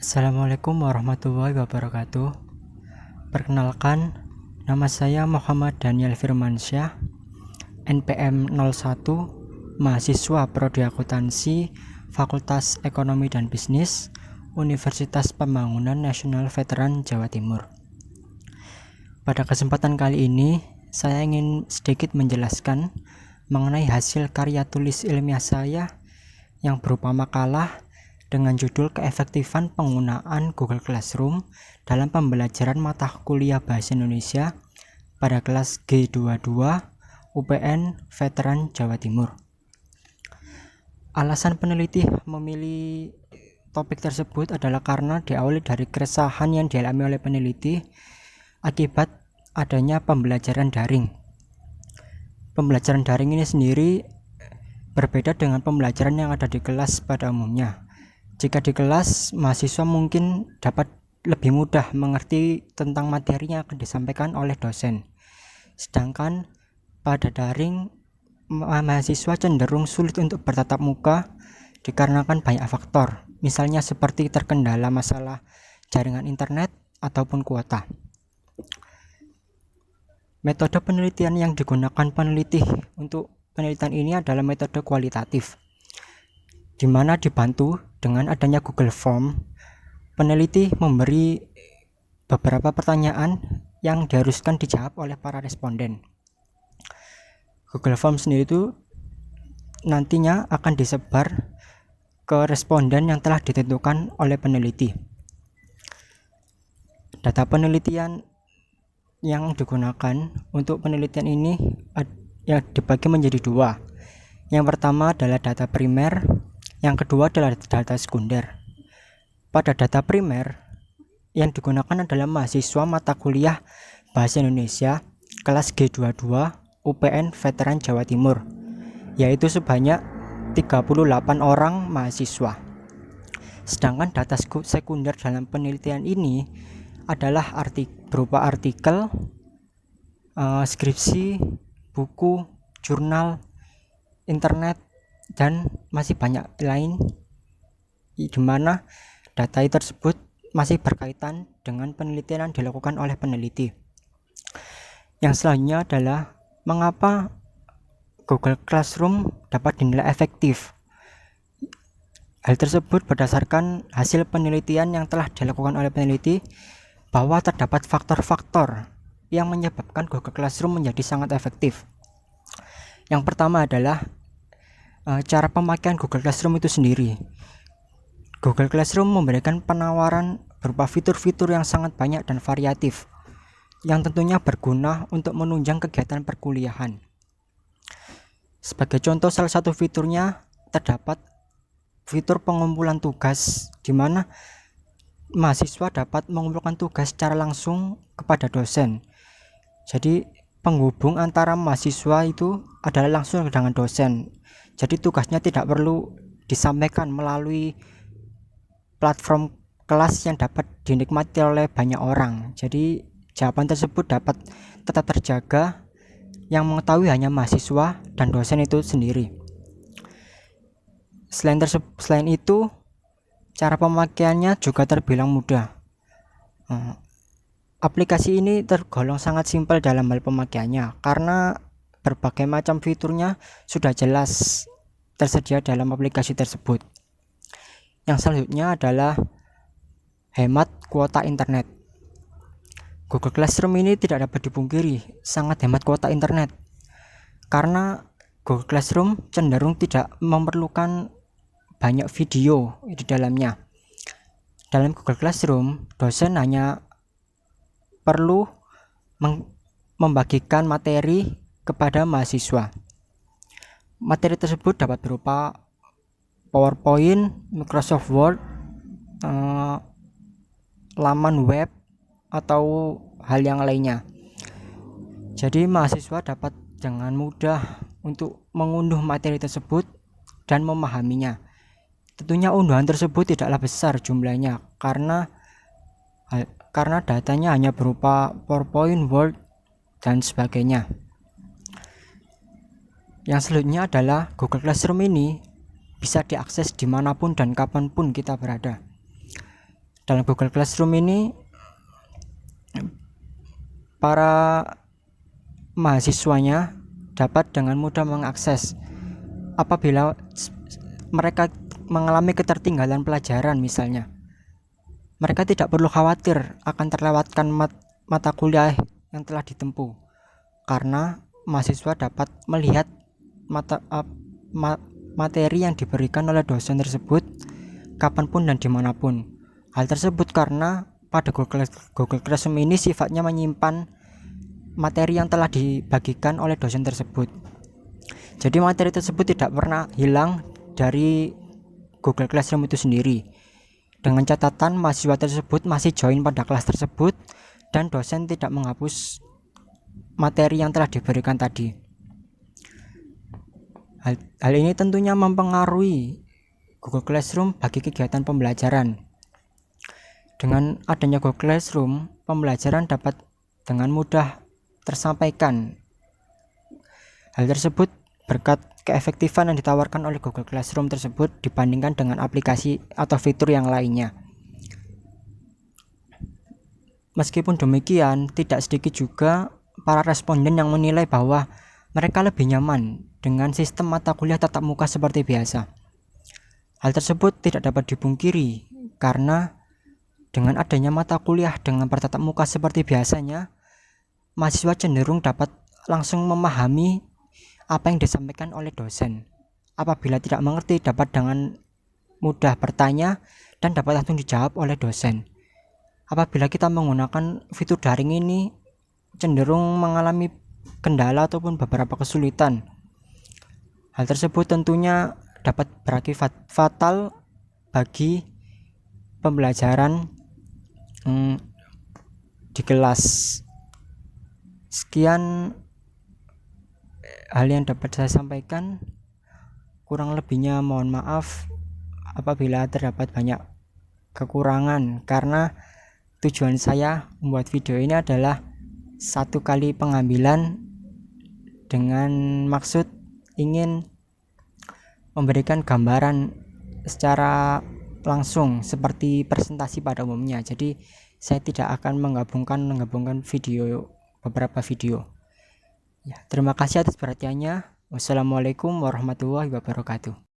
Assalamualaikum warahmatullahi wabarakatuh. Perkenalkan, nama saya Muhammad Daniel Firmansyah, NPM 01, mahasiswa Prodi Akuntansi, Fakultas Ekonomi dan Bisnis, Universitas Pembangunan Nasional Veteran Jawa Timur. Pada kesempatan kali ini, saya ingin sedikit menjelaskan mengenai hasil karya tulis ilmiah saya yang berupa makalah dengan judul Keefektifan Penggunaan Google Classroom dalam Pembelajaran Mata Kuliah Bahasa Indonesia pada kelas G22 UPN Veteran Jawa Timur. Alasan peneliti memilih topik tersebut adalah karena diawali dari keresahan yang dialami oleh peneliti akibat adanya pembelajaran daring. Pembelajaran daring ini sendiri berbeda dengan pembelajaran yang ada di kelas pada umumnya. Jika di kelas, mahasiswa mungkin dapat lebih mudah mengerti tentang materi yang akan disampaikan oleh dosen. Sedangkan pada daring, mahasiswa cenderung sulit untuk bertatap muka dikarenakan banyak faktor, misalnya seperti terkendala masalah jaringan internet ataupun kuota. Metode penelitian yang digunakan peneliti untuk penelitian ini adalah metode kualitatif, di mana dibantu dengan adanya Google Form. Peneliti memberi beberapa pertanyaan yang diharuskan dijawab oleh para responden. Google Form sendiri itu nantinya akan disebar ke responden yang telah ditentukan oleh peneliti. Data penelitian yang digunakan untuk penelitian ini ya dibagi menjadi dua. Yang pertama adalah data primer, yang kedua adalah data sekunder. Pada data primer, yang digunakan adalah mahasiswa mata kuliah Bahasa Indonesia kelas G22 UPN Veteran Jawa Timur, yaitu sebanyak 38 orang mahasiswa. Sedangkan data sekunder dalam penelitian ini adalah berupa artikel, skripsi, buku, jurnal, internet, dan masih banyak lain, di mana data tersebut masih berkaitan dengan penelitian yang dilakukan oleh peneliti. Yang selanjutnya adalah mengapa Google Classroom dapat dinilai efektif. Hal tersebut berdasarkan hasil penelitian yang telah dilakukan oleh peneliti bahwa terdapat faktor-faktor yang menyebabkan Google Classroom menjadi sangat efektif. Yang pertama adalah cara pemakaian Google Classroom itu sendiri. Google Classroom memberikan penawaran berupa fitur-fitur yang sangat banyak dan variatif, yang tentunya berguna untuk menunjang kegiatan perkuliahan. Sebagai contoh, salah satu fiturnya terdapat fitur pengumpulan tugas, di mana mahasiswa dapat mengumpulkan tugas secara langsung kepada dosen. Jadi penghubung antara mahasiswa itu adalah langsung dengan dosen. Jadi tugasnya tidak perlu disampaikan melalui platform kelas yang dapat dinikmati oleh banyak orang. Jadi jawaban tersebut dapat tetap terjaga, yang mengetahui hanya mahasiswa dan dosen itu sendiri. Selain itu, cara pemakaiannya juga terbilang mudah. Aplikasi ini tergolong sangat simpel dalam hal pemakaiannya karena berbagai macam fiturnya sudah jelas tersedia dalam aplikasi tersebut. Yang selanjutnya adalah hemat kuota internet. Google Classroom ini tidak dapat dipungkiri sangat hemat kuota internet karena Google Classroom cenderung tidak memerlukan banyak video di dalamnya. Dalam Google Classroom, dosen hanya perlu membagikan materi kepada mahasiswa. Materi tersebut dapat berupa PowerPoint, Microsoft Word, laman web, atau hal yang lainnya. Jadi mahasiswa dapat dengan mudah untuk mengunduh materi tersebut dan memahaminya. Tentunya unduhan tersebut tidaklah besar jumlahnya karena datanya hanya berupa PowerPoint, Word, dan sebagainya. Yang selanjutnya adalah Google Classroom ini bisa diakses dimanapun dan kapanpun kita berada. Dalam Google Classroom ini para mahasiswanya dapat dengan mudah mengakses apabila mereka mengalami ketertinggalan pelajaran misalnya. Mereka tidak perlu khawatir akan terlewatkan mata kuliah yang telah ditempuh, karena mahasiswa dapat melihat materi yang diberikan oleh dosen tersebut kapanpun dan dimanapun. Hal tersebut karena pada Google Classroom ini sifatnya menyimpan materi yang telah dibagikan oleh dosen tersebut. Jadi materi tersebut tidak pernah hilang dari Google Classroom itu sendiri. Dengan catatan mahasiswa tersebut masih join pada kelas tersebut dan dosen tidak menghapus materi yang telah diberikan tadi. Hal ini tentunya mempengaruhi Google Classroom bagi kegiatan pembelajaran. Dengan adanya Google Classroom, pembelajaran dapat dengan mudah tersampaikan. Hal tersebut berkat keefektifan yang ditawarkan oleh Google Classroom tersebut dibandingkan dengan aplikasi atau fitur yang lainnya. Meskipun demikian, tidak sedikit juga para responden yang menilai bahwa mereka lebih nyaman dengan sistem mata kuliah tatap muka seperti biasa. Hal tersebut tidak dapat dipungkiri karena dengan adanya mata kuliah dengan bertatap muka seperti biasanya, mahasiswa cenderung dapat langsung memahami apa yang disampaikan oleh dosen. Apabila tidak mengerti, dapat dengan mudah bertanya dan dapat langsung dijawab oleh dosen. Apabila kita menggunakan fitur daring ini, cenderung mengalami kendala ataupun beberapa kesulitan. Hal tersebut tentunya dapat berakibat fatal bagi pembelajaran di kelas. Sekian hal yang dapat saya sampaikan, kurang lebihnya mohon maaf apabila terdapat banyak kekurangan, karena tujuan saya membuat video ini adalah satu kali pengambilan dengan maksud ingin memberikan gambaran secara langsung seperti presentasi pada umumnya. Jadi saya tidak akan menggabungkan beberapa video. Ya, terima kasih atas perhatiannya. Wassalamualaikum warahmatullahi wabarakatuh.